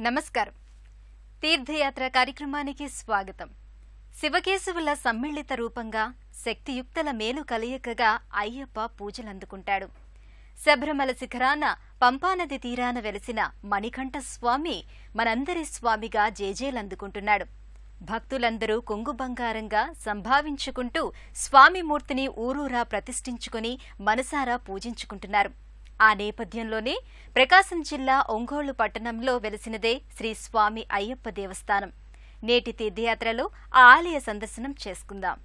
నమస్కారం. తీర్థయాత్ర కార్యక్రమానికి స్వాగతం. శివకేశవుల సమ్మిళిత రూపంగా శక్తియుక్తల మేలు కలయికగా అయ్యప్ప పూజలందుకుంటాడు. శబరిమల శిఖరాన పంపానది తీరాన వెలిసిన మణికంఠ స్వామి మనందరి స్వామిగా జేజేలందుకుంటున్నాడు. భక్తులందరూ కొంగు బంగారంగా సంభావించుకుంటూ స్వామిమూర్తిని ఊరూరా ప్రతిష్ఠించుకుని మనసారా పూజించుకుంటున్నారు. ఆ నేపథ్యంలోనే ప్రకాశం జిల్లా ఒంగోలు పట్టణంలో వెలిసినదే శ్రీ స్వామి అయ్యప్ప దేవస్థానం. నేటి తీర్థయాత్రలో ఆ ఆలయ సందర్శనం చేసుకుందాం.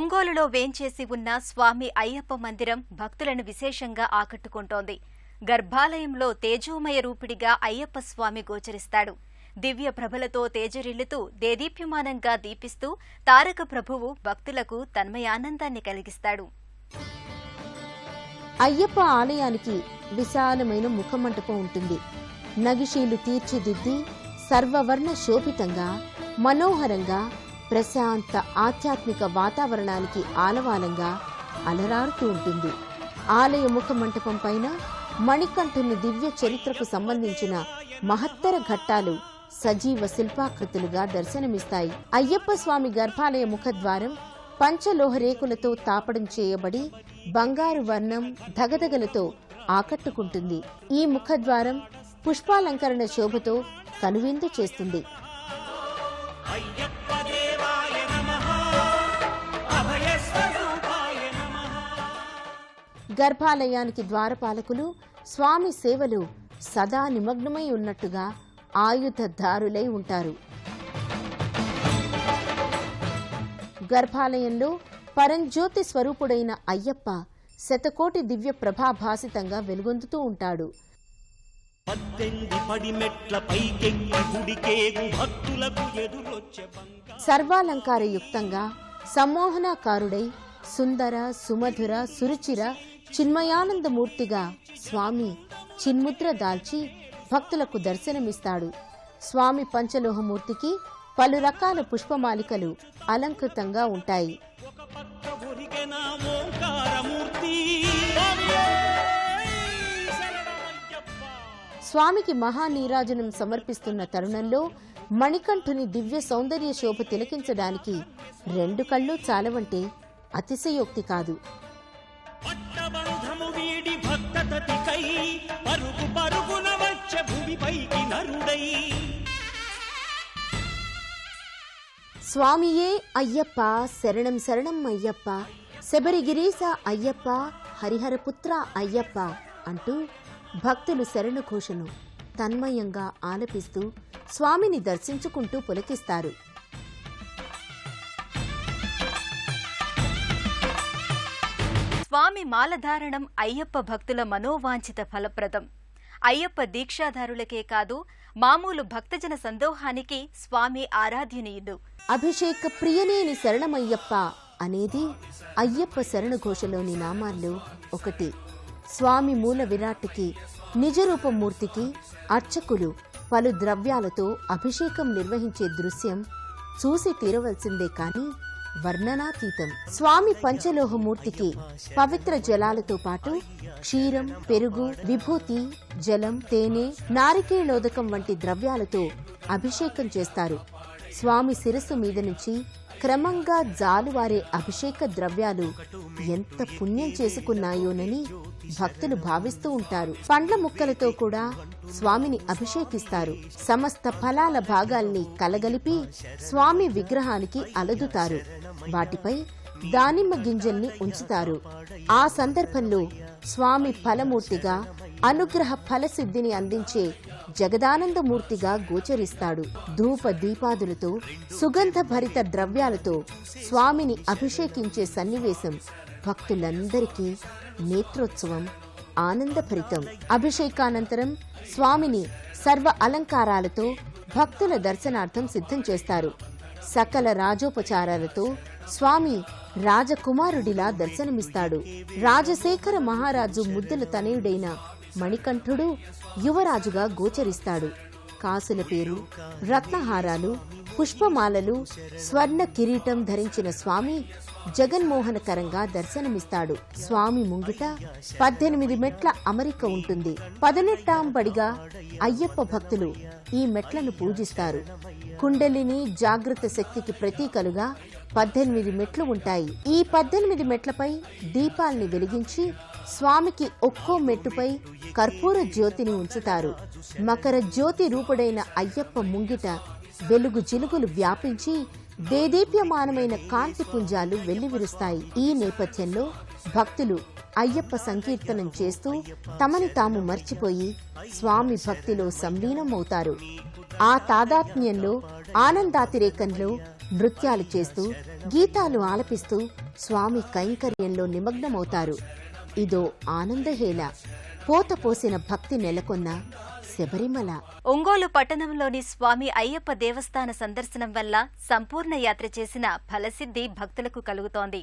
ఒంగోలులో వేంచేసి ఉన్న స్వామి అయ్యప్ప మందిరం భక్తులను విశేషంగా ఆకట్టుకుంటోంది. గర్భాలయంలో తేజోమయ రూపిడిగా అయ్యప్ప స్వామి గోచరిస్తాడు. దివ్య ప్రభలతో తేజరిల్లుతూ దేదీప్యమానంగా దీపిస్తూ తారక ప్రభువు భక్తులకు తన్మయానందాన్ని కలిగిస్తాడు. అయ్యప్ప ఆలయానికి విశాలమైన ముఖమంటపం ఉంటుంది. నగిషీలు తీర్చిదిద్ది సర్వవర్ణ శోభితంగా మనోహరంగా ప్రశాంత ఆధ్యాత్మిక వాతావరణానికి ఆలవాలంగా అలరారుతూ ఉంటుంది. ఆలయ ముఖమంటపం పైన మణికంఠుని దివ్య చరిత్రకు సంబంధించిన మహత్తర ఘట్టాలు సజీవ శిల్పాకృతులుగా దర్శనమిస్తాయి. అయ్యప్ప స్వామి గర్భాలయ ముఖద్వారం పంచలోహరేకులతో తాపడం చేయబడి బంగారు వర్ణం ధగధగలతో ఆకట్టుకుంటుంది. ఈ ముఖద్వారం పుష్పాలంకరణ శోభతో కనువిందు చేస్తుంది. గర్భాలయానికి ద్వారపాలకులు స్వామి సేవలు సదా నిమగ్నమై ఉన్నట్టుగా ఆయుధధారులై ఉంటారు. గర్భాలయంలో పరంజ్యోతి స్వరూపుడైన అయ్యప్ప శతకోటి దివ్య ప్రభాభాసితంగా వెలుగొందుతూ ఉంటాడు. సర్వాలంకారయుక్తంగా సమ్మోహనాకారుడై సుందర సుమధుర సురుచిర చిన్మయానందమూర్తిగా స్వామి చిన్ముద్ర దాల్చి భక్తులకు దర్శనమిస్తాడు. స్వామి పంచలోహమూర్తికి పలు రకాల పుష్పమాలికలు అలంకృతంగా ఉంటాయి. స్వామికి మహానీరాజనం సమర్పిస్తున్న తరుణంలో మణికంఠుని దివ్య సౌందర్య శోభ తిలకించడానికి 2 కళ్ళు చాలవంటే అతిశయోక్తి కాదు. స్వామియే అయ్యప్ప శరణం శరణం అయ్యప్ప శబరిగిరీశ అయ్యప్ప హరిహరపుత్ర అయ్యప్ప అంటూ భక్తులు శరణ ఘోషను తన్మయంగా ఆలపిస్తూ స్వామిని దర్శించుకుంటూ పులకిస్తారు. స్వామి మాలధారణం అయ్యప్ప భక్తుల మనోవాంఛిత ఫలప్రదం. అయ్యప్ప దీక్షాధారులకే కాదు మామూలు భక్తజన సందోహానికి స్వామి ఆరాధ్యనీయుడు. అభిషేక ప్రియనేని శరణమయ్యప్ప అనేది అయ్యప్ప శరణఘోషలోని నామాల్లో ఒకటి. స్వామి మూల విరాట్కి నిజరూపమూర్తికి అర్చకులు పలు ద్రవ్యాలతో అభిషేకం నిర్వహించే దృశ్యం చూసి తీరవలసిందే కాని వర్ణనాతీతం. స్వామి పంచలోహమూర్తికి పవిత్ర జలాలతో పాటు క్షీరం, పెరుగు, విభూతి, జలం, తేనె, నారికేళోదకం వంటి ద్రవ్యాలతో అభిషేకం చేస్తారు. స్వామి శిరస్సు మీద నుంచి క్రమంగా జాలువారే అభిషేక ద్రవ్యాలు ఎంత పుణ్యం చేసుకున్నాయోనని భక్తులు భావిస్తూ ఉంటారు. పండ్ల ముక్కలతో కూడా స్వామిని అభిషేకిస్తారు. సమస్త ఫలాల భాగాల్ని కలగలిపి స్వామి విగ్రహానికి అలదుతారు. వాటిపై దానిమ్మ గింజల్ని ఉంచుతారు. ఆ సందర్భంలో స్వామి ఫలమూర్తిగా అనుగ్రహ ఫలసిద్ధిని అందించే జగదానందమూర్తిగా గోచరిస్తాడు. ధూప దీపాదులతో సుగంధ భరిత ద్రవ్యాలతో స్వామిని అభిషేకించే సన్నివేశం భక్తులందరికీ నేత్రోత్సవం, ఆనందభరితం. అభిషేకానంతరం స్వామిని సర్వ అలంకారాలతో భక్తుల దర్శనార్థం సిద్ధం చేస్తారు. సకల రాజోపచారాలతో స్వామి రాజకుమారుడిలా దర్శనమిస్తాడు. రాజశేఖర మహారాజు ముద్దుల తనయుడైన మణికంఠుడు యువరాజుగా గోచరిస్తాడు. కాసుల పేరు, రత్నహారాలు, పుష్పమాలలు, స్వర్ణ కిరీటం ధరించిన స్వామి జగన్మోహనకరంగా దర్శనమిస్తాడు. స్వామి ముంగిట 18 మెట్ల అమరిక ఉంటుంది. 18వ బడిగా అయ్యప్ప భక్తులు ఈ మెట్లను పూజిస్తారు. కుండలిని జాగృత శక్తికి ప్రతీకలుగా 18 మెట్లు ఉంటాయి. ఈ 18 మెట్లపై దీపాల్ని వెలిగించి స్వామికి ఒక్కో మెట్టుపై కర్పూర జ్యోతిని ఉంచుతారు. మకర జ్యోతి రూపుడైన అయ్యప్ప ముంగిట వెలుగు జిలుగులు వ్యాపించి దేదీప్యమానమైన కాంతి పుంజాలు వెల్లివిరుస్తాయి. ఈ నేపథ్యంలో భక్తులు అయ్యప్ప సంకీర్తనం చేస్తూ తమని తాము మర్చిపోయి స్వామి భక్తిలో సంలీనమవుతారు. ఆ తాదాత్మ్యంలో, ఆనందాతిరేకంలో నృత్యాలు చేస్తూ, గీతాలు ఆలపిస్తూ స్వామి కైంకర్యంలో నిమగ్నమవుతారు. ఇదో ఆనందహేళ, పోత పోసిన భక్తి నెలకొన్న శబరిమల. ఒంగోలు పట్టణంలోని స్వామి అయ్యప్ప దేవస్థాన సందర్శనం వల్ల సంపూర్ణ యాత్ర చేసిన ఫలసిద్ధి భక్తులకు కలుగుతోంది.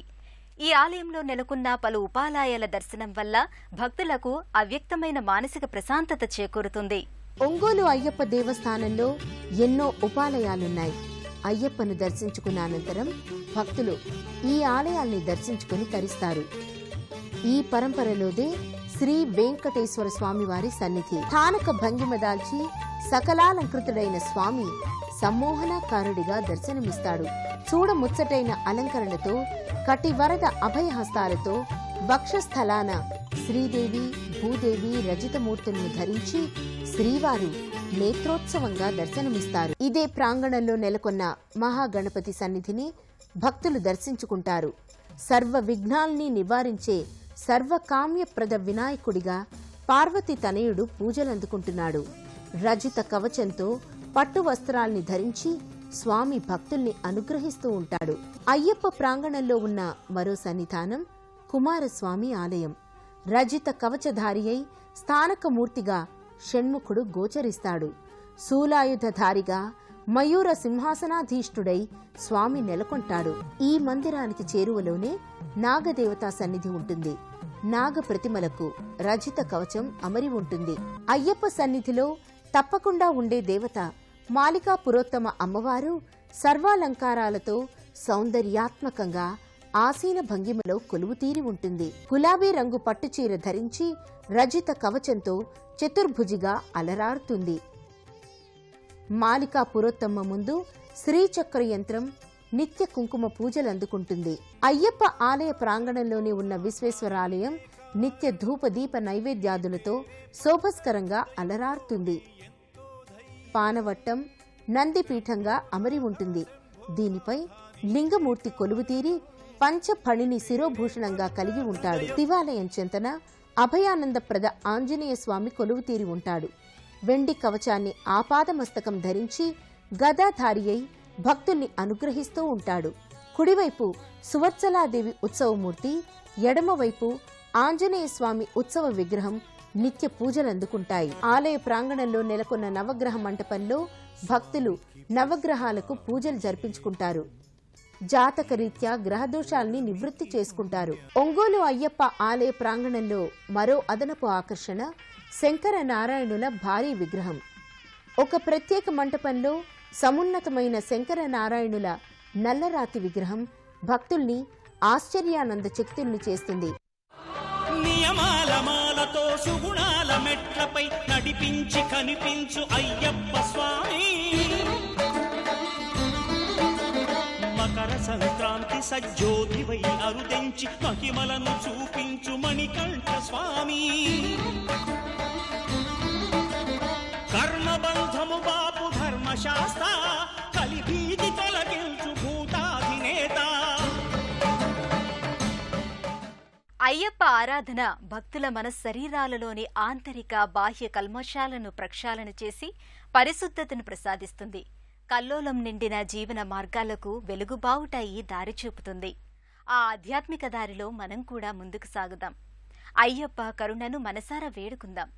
ఈ ఆలయంలో నెలకొన్న పలు ఉపాలయాల దర్శనం వల్ల భక్తులకు అవ్యక్తమైన మానసిక ప్రశాంతత చేకూరుతుంది. ఒంగోలు అయ్యప్ప దేవస్థానంలో ఎన్నో ఉపాలయాలున్నాయి. అయ్యప్పను దర్శించుకున్న అనంతరం భక్తులు ఈ ఆలయాల్ని దర్శించుకుని తరిస్తారు. ఈ పరంపరలోదే శ్రీ వెంకటేశ్వర స్వామి వారి సన్నిధి. స్థానక భంగిమ దాల్చి సకలాలంకృతుడైన స్వామి సమ్మోహనకారుడిగా దర్శనమిస్తాడు. చూడముచ్చటైన అలంకరణతో, కటివరద అభయహస్తాలతో, వక్షస్థలాన శ్రీదేవి, భూదేవి రజితమూర్తులను ధరించి శ్రీవారు నేత్రోత్సవంగా దర్శనమిస్తారు. ఇదే ప్రాంగణంలో నెలకొన్న మహాగణపతి సన్నిధిని భక్తులు దర్శించుకుంటారు. సర్వ విఘ్నాల్ని నివారించే సర్వకామ్యప్రద వినాయకుడిగా పార్వతి తనయుడు పూజలందుకుంటున్నాడు. రజిత కవచంతో పట్టు వస్త్రాల్ని ధరించి స్వామి భక్తుల్ని అనుగ్రహిస్తూ ఉంటాడు. అయ్యప్ప ప్రాంగణంలో ఉన్న మరో సన్నిధానం కుమారస్వామి ఆలయం. రజిత కవచధారి అయి స్థానకమూర్తిగా షణ్ముఖుడు గోచరిస్తాడు. శూలాయుధధారిగా మయూర సింహాసనాధీష్ఠుడై స్వామి నెలకొంటాడు. ఈ మందిరానికి చేరువలోనే నాగదేవతా సన్నిధి ఉంటుంది. నాగ ప్రతిమలకు రజిత కవచం అమరి ఉంటుంది. అయ్యప్ప సన్నిధిలో తప్పకుండా ఉండే దేవత మాలికా పురోత్తమ అమ్మవారు సర్వాలంకారాలతో సౌందర్యాత్మకంగా ఆసీన భంగిమలో కొలువుతీరి ఉంటుంది. గులాబీ రంగు పట్టుచీర ధరించి రజిత కవచంతో చతుర్భుజిగా అలరారుతుంది. మాలికా పురోత్తమ ముందు శ్రీచక్ర యంత్రం నిత్య కుంకుమ పూజలందుకుంటుంది. అయ్యప్ప ఆలయ ప్రాంగణంలోనే ఉన్న విశ్వేశ్వరాలయం నిత్య ధూప దీప నైవేద్యాదులతో శోభస్కరంగా అలరారుతుంది. పానవట్టం నందిపీఠంగా అమరి ఉంటుంది. దీనిపై లింగమూర్తి కొలువుతీరి పంచఫణిని శిరోభూషణంగా కలిగి ఉంటాడు. శివాలయం చెంతన అభయానందప్రద ఆంజనేయ స్వామి కొలువుతీరి ఉంటాడు. వెండి కవచాన్ని ఆపాదమస్తకం ధరించి గదాధారి అయి భక్తుల్ని అనుగ్రహిస్తూ ఉంటాడు. కుడివైపు సువత్సలాదేవి ఉత్సవమూర్తి, ఎడమవైపు ఆంజనేయ స్వామి ఉత్సవ విగ్రహం నిత్య పూజలందుకుంటాయి. ఆలయ ప్రాంగణంలో నెలకొన్న నవగ్రహ మంటపంలో భక్తులు నవగ్రహాలకు పూజలు జరిపించుకుంటారు. జాతకరీత్యా గ్రహదోషాల్ని నివృత్తి చేసుకుంటారు. ఒంగోలు అయ్యప్ప ఆలయ ప్రాంగణంలో మరో అదనపు ఆకర్షణ శంకర నారాయణుల భారీ విగ్రహం. ఒక ప్రత్యేక మంటపంలో సమున్నతమైన శంకర నారాయణుల నల్లరాతి విగ్రహం భక్తుల్ని ఆశ్చర్యానంద చకితుల్ని చేస్తుంది. నియమాల మాలతో సుగుణాల మెట్లపై నడిపించి కనిపించు అయ్యప్ప స్వామి, మకర సంక్రాంతి సజ్జోతివై అరుదెంచి మహిమలను చూపించు మణికంఠ స్వామి, కర్మబంధము బాపు ధర్మశాస్త్ర కలిభీతి తొలగించు భూతాధినేత. అయ్యప్ప ఆరాధన భక్తుల మనశరీరాలలోని ఆంతరిక బాహ్య కల్మషాలను ప్రక్షాళన చేసి పరిశుద్ధతను ప్రసాదిస్తుంది. కల్లోలం నిండిన జీవన మార్గాలకు వెలుగుబావుటాయి దారి చూపుతుంది. ఆ ఆధ్యాత్మిక దారిలో మనం కూడా ముందుకు సాగుదాం. అయ్యప్ప కరుణను మనసారా వేడుకుందాం.